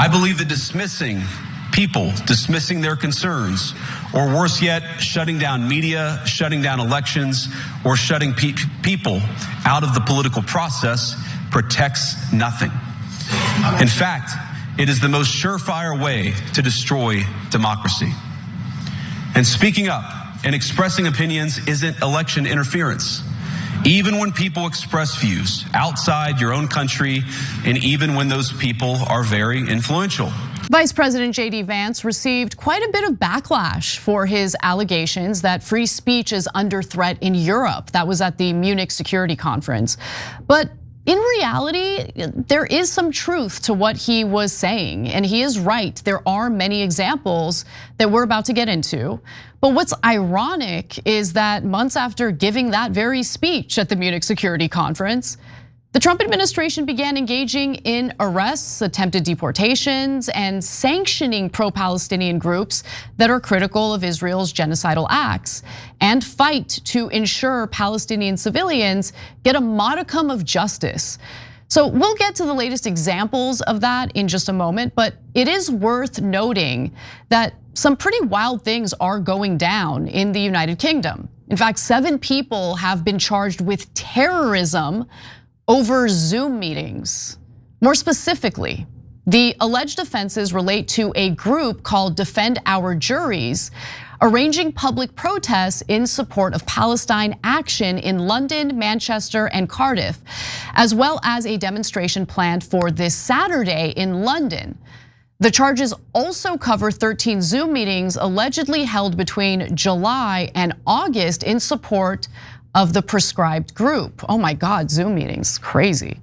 I believe that dismissing people, dismissing their concerns, or worse yet, shutting down media, shutting down elections, or shutting people out of the political process protects nothing. In fact, it is the most surefire way to destroy democracy. And speaking up and expressing opinions isn't election interference. Even when people express views outside your own country, and even when those people are very influential. Vice President J.D. Vance received quite a bit of backlash for his allegations that free speech is under threat in Europe. That was at the Munich Security Conference. But in reality, there is some truth to what he was saying, and he is right. There are many examples that we're about to get into. But what's ironic is that months after giving that very speech at the Munich Security Conference, the Trump administration began engaging in arrests, attempted deportations, and sanctioning pro-Palestinian groups that are critical of Israel's genocidal acts and fight to ensure Palestinian civilians get a modicum of justice. So we'll get to the latest examples of that in just a moment, but it is worth noting that some pretty wild things are going down in the United Kingdom. In fact, 7 people have been charged with terrorism over Zoom meetings. More specifically, the alleged offenses relate to a group called Defend Our Juries, arranging public protests in support of Palestine Action in London, Manchester, and Cardiff, as well as a demonstration planned for this Saturday in London. The charges also cover 13 Zoom meetings allegedly held between July and August in support of the prescribed group. Oh my God, Zoom meetings, crazy.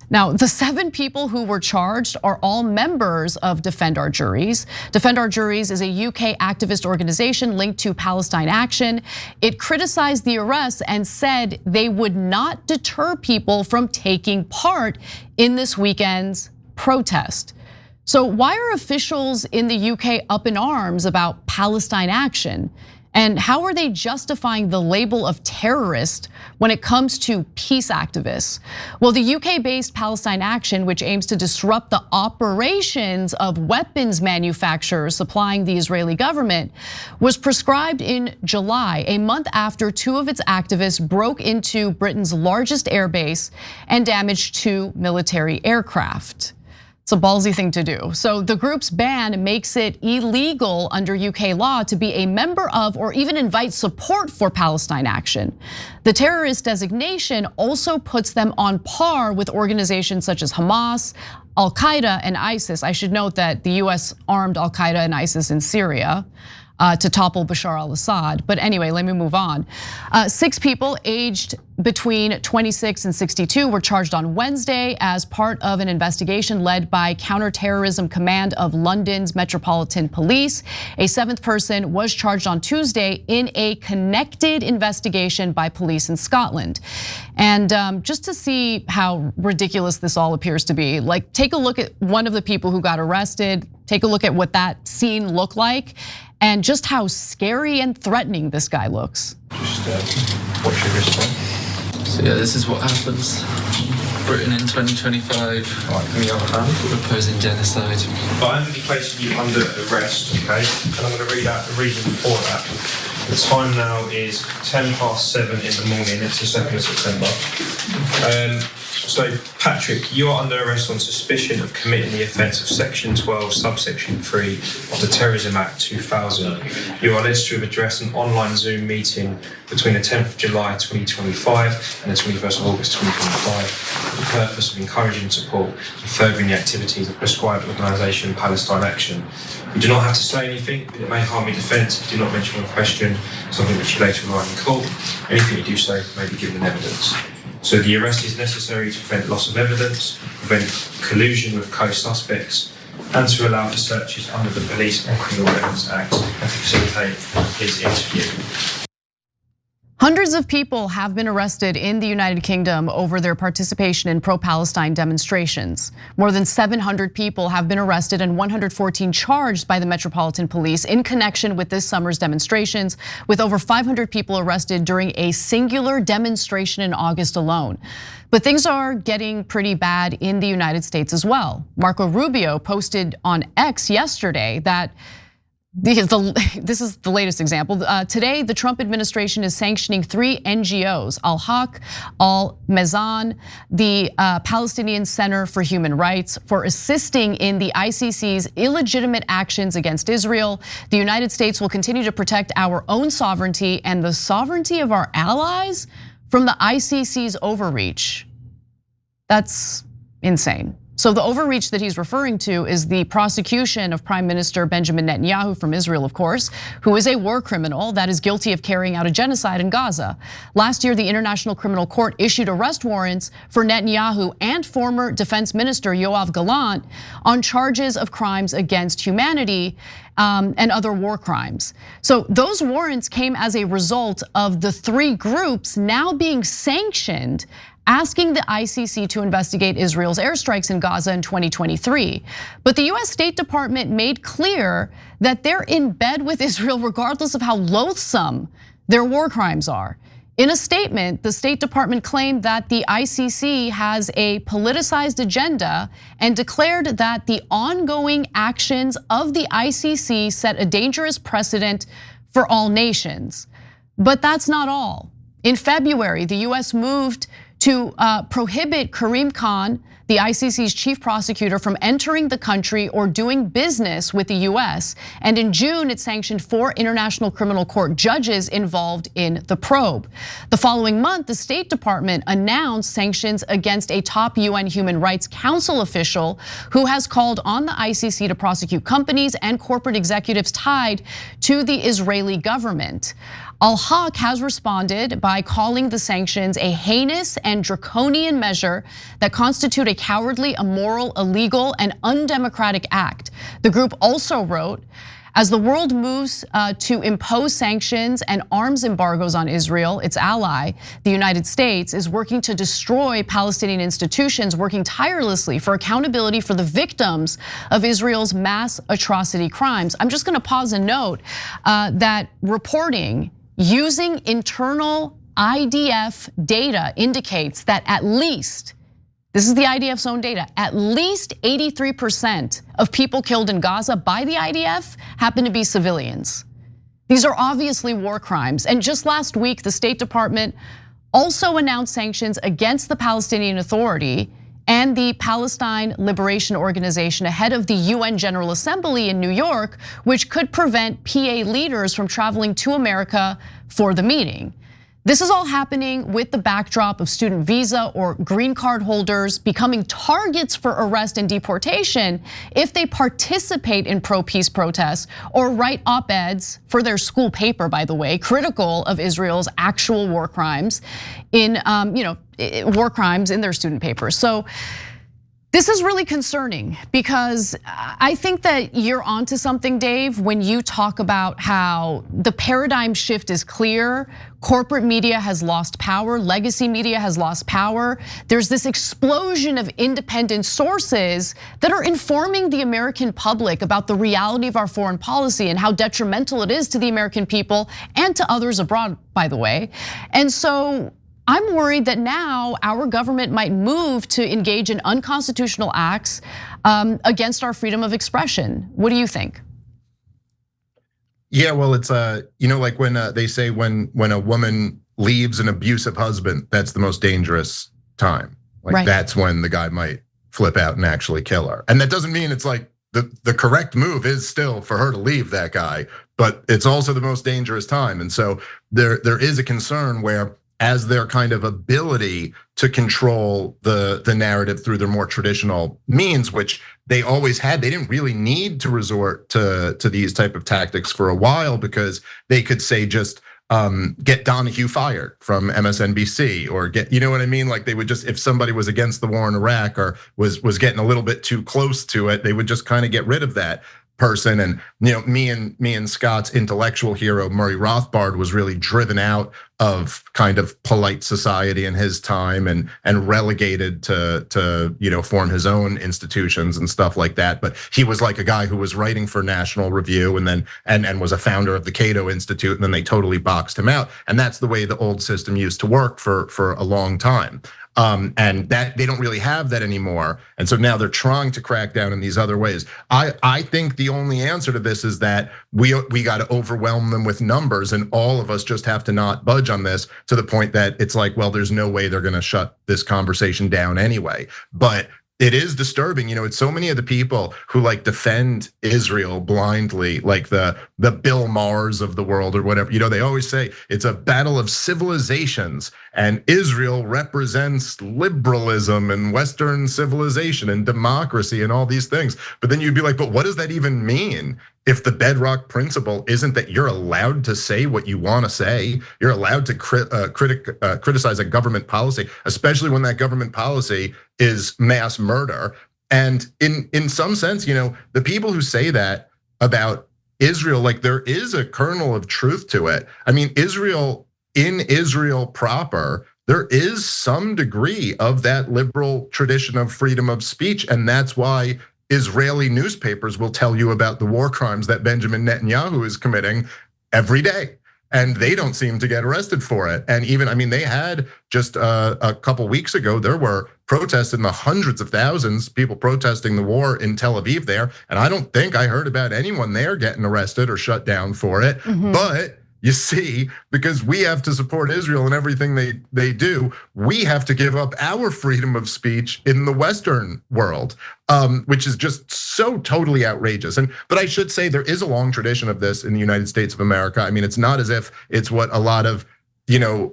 Now, the 7 people who were charged are all members of Defend Our Juries. Defend Our Juries is a UK activist organization linked to Palestine Action. It criticized the arrests and said they would not deter people from taking part in this weekend's protest. So why are officials in the UK up in arms about Palestine Action? And how are they justifying the label of terrorist when it comes to peace activists? Well, the UK-based Palestine Action, which aims to disrupt the operations of weapons manufacturers supplying the Israeli government, was proscribed in July, a month after 2 of its activists broke into Britain's largest airbase and damaged 2 military aircraft. It's a ballsy thing to do. So the group's ban makes it illegal under UK law to be a member of or even invite support for Palestine Action. The terrorist designation also puts them on par with organizations such as Hamas, Al-Qaeda, and ISIS. I should note that the US armed Al-Qaeda and ISIS in Syria to topple Bashar al-Assad. But anyway, let me move on. 6 people aged between 26 and 62 were charged on Wednesday as part of an investigation led by Counterterrorism Command of London's Metropolitan Police. A 7th person was charged on Tuesday in a connected investigation by police in Scotland. And just to see how ridiculous this all appears to be, like take a look at one of the people who got arrested, take a look at what that scene looked like, and just how scary and threatening this guy looks. Just watch your wristband. So yeah, this is what happens. Britain in 2025. Right, give me your hand. Opposing genocide. But I'm going to be placing you under arrest, okay? And I'm going to read out the reason for that. The time now is 7:10 in the morning. It's the 2nd of September. So Patrick, you are under arrest on suspicion of committing the offence of Section 12, subsection 3 of the Terrorism Act 2000. You are alleged to have addressed an online Zoom meeting between the 10th of July 2025 and the 21st of August 2025 for the purpose of encouraging support and furthering the activities of the prescribed organisation Palestine Action. You do not have to say anything, but it may harm your defence if you do not mention or question something which you later write in court. Anything you do say may be given in evidence. So the arrest is necessary to prevent loss of evidence, prevent collusion with co-suspects, and to allow for searches under the Police and Criminal Evidence Act and to facilitate his interview. Hundreds of people have been arrested in the United Kingdom over their participation in pro-Palestine demonstrations. More than 700 people have been arrested and 114 charged by the Metropolitan Police in connection with this summer's demonstrations, with over 500 people arrested during a singular demonstration in August alone. But things are getting pretty bad in the United States as well. Marco Rubio posted on X yesterday that this is the latest example. Today, the Trump administration is sanctioning 3 NGOs, Al-Haq, Al-Mezan, the Palestinian Center for Human Rights, for assisting in the ICC's illegitimate actions against Israel. The United States will continue to protect our own sovereignty and the sovereignty of our allies from the ICC's overreach. That's insane. So the overreach that he's referring to is the prosecution of Prime Minister Benjamin Netanyahu from Israel, of course, who is a war criminal that is guilty of carrying out a genocide in Gaza. Last year, the International Criminal Court issued arrest warrants for Netanyahu and former Defense Minister Yoav Gallant on charges of crimes against humanity and other war crimes. So those warrants came as a result of the 3 groups now being sanctioned, asking the ICC to investigate Israel's airstrikes in Gaza in 2023. But the US State Department made clear that they're in bed with Israel regardless of how loathsome their war crimes are. In a statement, the State Department claimed that the ICC has a politicized agenda and declared that the ongoing actions of the ICC set a dangerous precedent for all nations. But that's not all. In February, the US moved to prohibit Karim Khan, the ICC's chief prosecutor, from entering the country or doing business with the US. And in June, it sanctioned 4 International Criminal Court judges involved in the probe. The following month, the State Department announced sanctions against a top UN Human Rights Council official who has called on the ICC to prosecute companies and corporate executives tied to the Israeli government. Al-Haq has responded by calling the sanctions a heinous and draconian measure that constitute a cowardly, immoral, illegal, and undemocratic act. The group also wrote, as the world moves to impose sanctions and arms embargoes on Israel, its ally, the United States, is working to destroy Palestinian institutions, working tirelessly for accountability for the victims of Israel's mass atrocity crimes. I'm just gonna pause and note that reporting using internal IDF data indicates that at least, this is the IDF's own data, at least 83% of people killed in Gaza by the IDF happen to be civilians. These are obviously war crimes. And just last week, the State Department also announced sanctions against the Palestinian Authority and the Palestine Liberation Organization ahead of the UN General Assembly in New York, which could prevent PA leaders from traveling to America for the meeting. This is all happening with the backdrop of student visa or green card holders becoming targets for arrest and deportation if they participate in pro-peace protests or write op-eds for their school paper, by the way, critical of Israel's actual war crimes in war crimes in their student papers. So this is really concerning because I think that you're onto something, Dave, when you talk about how the paradigm shift is clear. Corporate media has lost power, legacy media has lost power. There's this explosion of independent sources that are informing the American public about the reality of our foreign policy and how detrimental it is to the American people and to others abroad, by the way. And so I'm worried that now our government might move to engage in unconstitutional acts against our freedom of expression. What do you think? Yeah, well, it's like when they say when a woman leaves an abusive husband, that's the most dangerous time. Like right. That's when the guy might flip out and actually kill her. And that doesn't mean it's like the correct move is still for her to leave that guy, but it's also the most dangerous time. And so there is a concern where, as their kind of ability to control the narrative through their more traditional means, which they always had. They didn't really need to resort to these type of tactics for a while because they could say just get Donahue fired from MSNBC or get, you know what I mean? Like they would just, if somebody was against the war in Iraq or was getting a little bit too close to it, they would just kind of get rid of that. person. And me and Scott's intellectual hero Murray Rothbard was really driven out of kind of polite society in his time and relegated to form his own institutions and stuff like that. But he was like a guy who was writing for National Review and then and was a founder of the Cato Institute, and then they totally boxed him out. And that's the way the old system used to work for a long time. And that they don't really have that anymore. And so now they're trying to crack down in these other ways. I think the only answer to this is that we got to overwhelm them with numbers, and all of us just have to not budge on this to the point that it's like, well, there's no way they're going to shut this conversation down anyway. But it is disturbing, it's so many of the people who like defend Israel blindly, like the Bill Maher's of the world or whatever. They always say it's a battle of civilizations, and Israel represents liberalism and Western civilization and democracy and all these things. But then you'd be like, but what does that even mean? If the bedrock principle isn't that you're allowed to say what you want to say, you're allowed to criticize a government policy, especially when that government policy is mass murder. And in some sense, the people who say that about Israel, like there is a kernel of truth to it. I mean, in Israel proper, there is some degree of that liberal tradition of freedom of speech, and that's why Israeli newspapers will tell you about the war crimes that Benjamin Netanyahu is committing every day. And they don't seem to get arrested for it. And even, they had just a couple weeks ago, there were protests in the hundreds of thousands, people protesting the war in Tel Aviv there. And I don't think I heard about anyone there getting arrested or shut down for it. But you see, because we have to support Israel and everything they do, we have to give up our freedom of speech in the Western world, which is just so totally outrageous. But I should say there is a long tradition of this in the United States of America. It's not as if it's what a lot of, in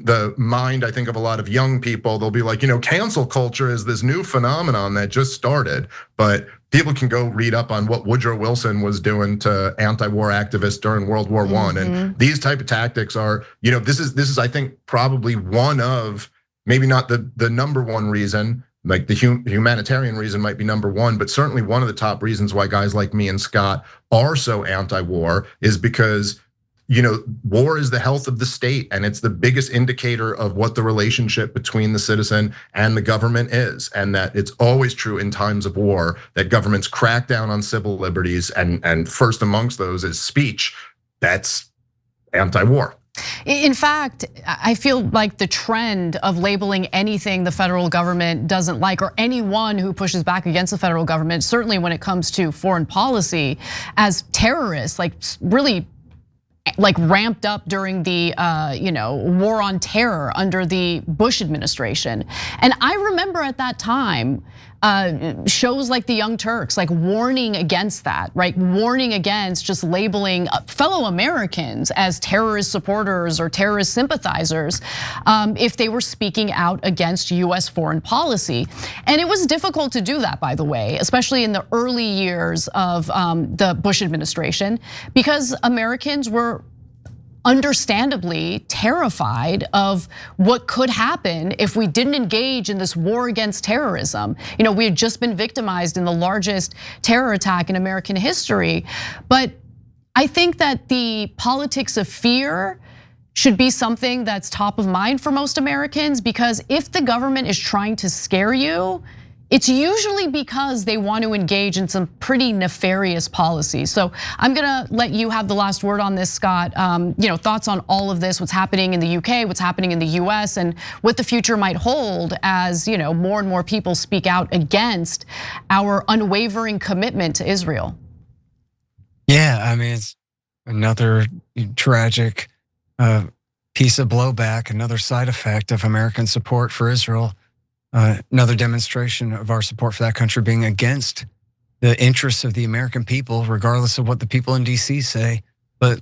the mind, I think of a lot of young people, they'll be like, cancel culture is this new phenomenon that just started. But people can go read up on what Woodrow Wilson was doing to anti-war activists during World War I. And these type of tactics are, this is I think probably one of, maybe not the number one reason, like the humanitarian reason might be number one, but certainly one of the top reasons why guys like me and Scott are so anti-war is because war is the health of the state, and it's the biggest indicator of what the relationship between the citizen and the government is. And that it's always true in times of war that governments crack down on civil liberties, and first amongst those is speech. That's anti-war. In fact, I feel like the trend of labeling anything the federal government doesn't like, or anyone who pushes back against the federal government, certainly when it comes to foreign policy, as terrorists, really ramped up during the war on terror under the Bush administration. And I remember at that time, shows like the Young Turks, warning against that, right? Warning against just labeling fellow Americans as terrorist supporters or terrorist sympathizers if they were speaking out against US foreign policy. And it was difficult to do that, by the way, especially in the early years of the Bush administration, because Americans were understandably terrified of what could happen if we didn't engage in this war against terrorism. We had just been victimized in the largest terror attack in American history. But I think that the politics of fear should be something that's top of mind for most Americans, because if the government is trying to scare you, it's usually because they want to engage in some pretty nefarious policies. So I'm gonna let you have the last word on this, Scott. Thoughts on all of this, what's happening in the UK, what's happening in the US, and what the future might hold as more and more people speak out against our unwavering commitment to Israel. Yeah, it's another tragic piece of blowback, another side effect of American support for Israel. Another demonstration of our support for that country being against the interests of the American people, regardless of what the people in DC say. But,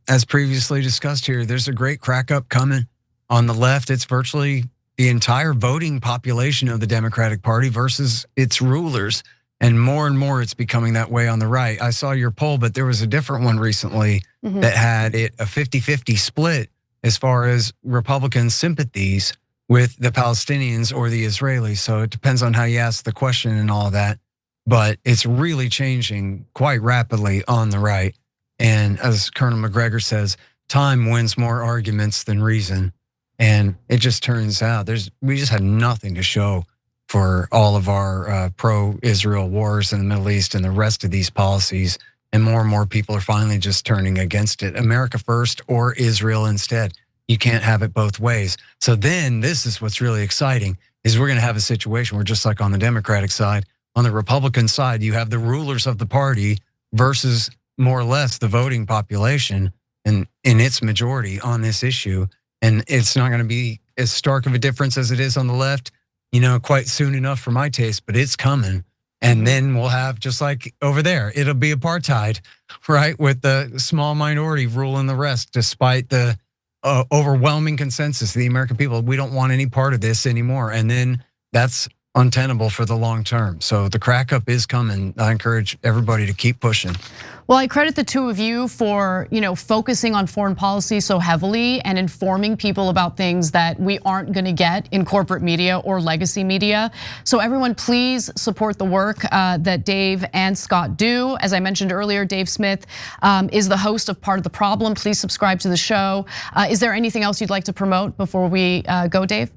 as previously discussed here, there's a great crack-up coming on the left. It's virtually the entire voting population of the Democratic Party versus its rulers. And more it's becoming that way on the right. I saw your poll, but there was a different one recently that had it a 50-50 split as far as Republican sympathies with the Palestinians or the Israelis. So it depends on how you ask the question and all of that. but it's really changing quite rapidly on the right. And as Colonel McGregor says, time wins more arguments than reason. And it just turns out we just have nothing to show for all of our pro-Israel wars in the Middle East and the rest of these policies. And more people are finally just turning against it. America first or Israel instead. You can't have it both ways. So then this is what's really exciting, is we're gonna have a situation where, just like on the Democratic side, on the Republican side, you have the rulers of the party versus more or less the voting population and in its majority on this issue. And it's not gonna be as stark of a difference as it is on the left, quite soon enough for my taste, but it's coming. And then we'll have, just like over there, it'll be apartheid, right? With the small minority ruling the rest, despite the overwhelming consensus of the American people. We don't want any part of this anymore. And then that's untenable for the long term. So the Crackup is coming. I encourage everybody to keep pushing. Well, I credit the two of you for focusing on foreign policy so heavily and informing people about things that we aren't going to get in corporate media or legacy media. So everyone, please support the work that Dave and Scott do. As I mentioned earlier, Dave Smith is the host of Part of the Problem. Please subscribe to the show. Is there anything else you'd like to promote before we go, Dave?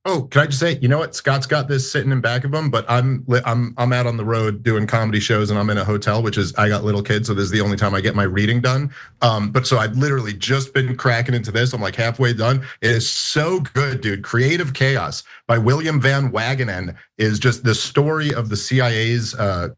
Oh, can I just say, you know what? Scott's got this sitting in back of him, but I'm out on the road doing comedy shows, and I'm in a hotel, which is, I got little kids, so this is the only time I get my reading done. But so I've literally just been cracking into this. I'm like halfway done. It is so good, dude. Creative Chaos by William Van Wagenen is just the story of the CIA's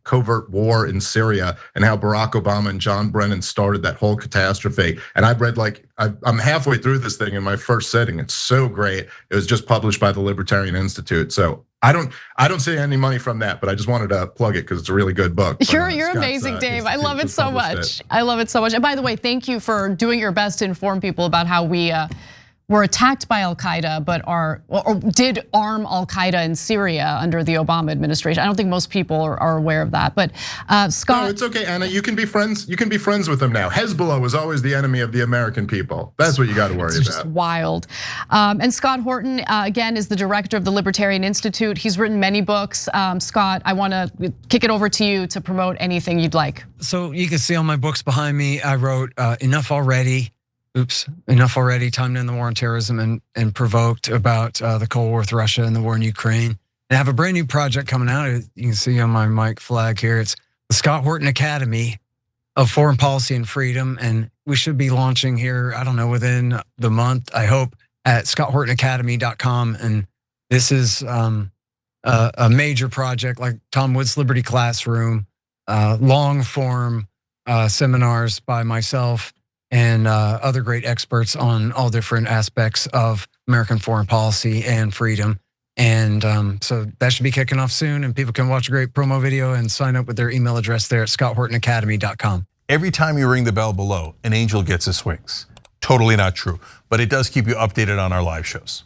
covert war in Syria and how Barack Obama and John Brennan started that whole catastrophe. And I've read I'm halfway through this thing in my first sitting. It's so great. It was just published by the Libertarian Institute. So I don't see any money from that, but I just wanted to plug it because it's a really good book. You're amazing, Dave. I love it so much. I love it so much. And by the way, thank you for doing your best to inform people about how we were attacked by Al-Qaeda, but did arm Al-Qaeda in Syria under the Obama administration. I don't think most people are aware of that. But Scott, no, it's okay, Anna. You can be friends. You can be friends with them now. Hezbollah was always the enemy of the American people. That's what you got to worry about. It's just wild. And Scott Horton, again, is the director of the Libertarian Institute. He's written many books. Scott, I want to kick it over to you to promote anything you'd like. So you can see all my books behind me. I wrote Enough Already. Enough Already, Time to End the War on Terrorism and Provoked, about the Cold War with Russia and the war in Ukraine. And I have a brand new project coming out. You can see on my mic flag here. It's the Scott Horton Academy of Foreign Policy and Freedom. And we should be launching here, I don't know, within the month, I hope, at scotthortonacademy.com. And this is a major project like Tom Wood's Liberty Classroom, long form seminars by myself and other great experts on all different aspects of American foreign policy and freedom. And so that should be kicking off soon, and people can watch a great promo video and sign up with their email address there at scotthortonacademy.com. Every time you ring the bell below, an angel gets his wings. Totally not true, but it does keep you updated on our live shows.